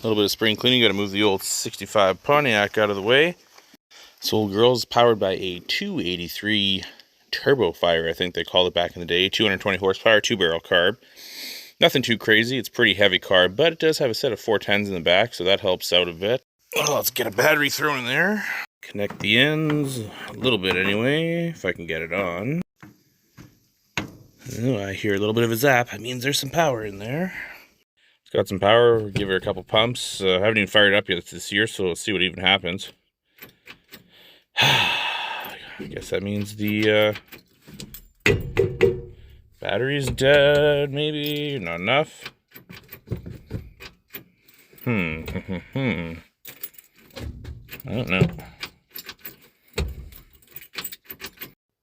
little bit of spring cleaning. Got to move the old 65 Pontiac out of the way. This old girl is powered by a 283 Turbo Fire, I think they called it back in the day. 220 horsepower, 2-barrel carb. Nothing too crazy. It's pretty heavy carb, but it does have a set of 410s in the back, so that helps out a bit. Oh, let's get a battery thrown in there. Connect the ends, a little bit anyway, if I can get it on. Oh, I hear a little bit of a zap. That means there's some power in there. It's got some power. We'll give her a couple pumps. I haven't even fired it up yet this year, so let's see what even happens. I guess that means the battery's dead, maybe. Not enough. I don't know.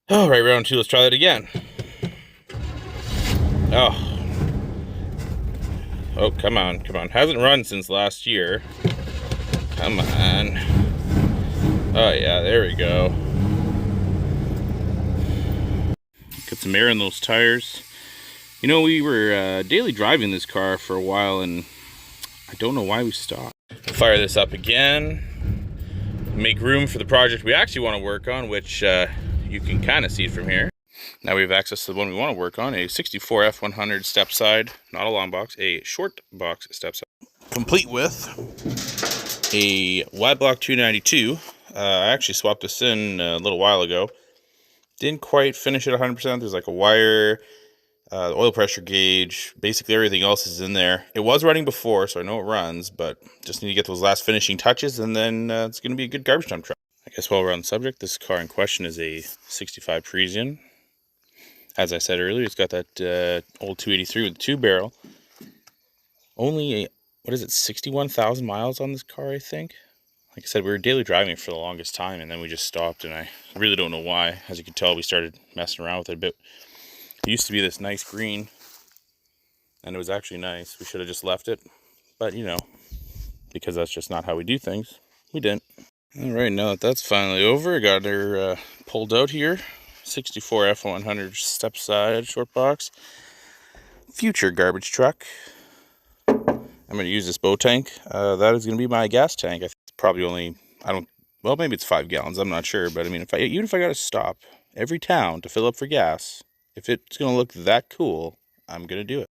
All right, round 2. Let's try that again. Oh, come on. Hasn't run since last year. Come on. Oh, yeah, there we go. Get some air in those tires. You know, we were daily driving this car for a while, and I don't know why we stopped. Fire this up again. Make room for the project we actually want to work on, which you can kind of see from here. Now we have access to the one we want to work on, a 64 F100 step side, not a long box, a short box step side. Complete with a Y-Block 292. I actually swapped this in a little while ago. Didn't quite finish it 100%. There's like a wire, oil pressure gauge, basically everything else is in there. It was running before, so I know it runs, but just need to get those last finishing touches, and then it's going to be a good garbage dump truck. I guess while we're on the subject, this car in question is a 65 Parisian. As I said earlier, it's got that old 283 with the 2-barrel. Only, 61,000 miles on this car, I think. Like I said, we were daily driving for the longest time, and then we just stopped, and I really don't know why. As you can tell, we started messing around with it a bit. It used to be this nice green, and it was actually nice. We should have just left it, but you know, because that's just not how we do things, we didn't. All right, now that that's finally over, I got her pulled out here. 64 F100 step side short box. Future garbage truck. I'm going to use this bow tank. That is going to be my gas tank. I think it's probably only, well, maybe it's 5 gallons. I'm not sure. But I mean, even if I got to stop every town to fill up for gas, if it's going to look that cool, I'm going to do it.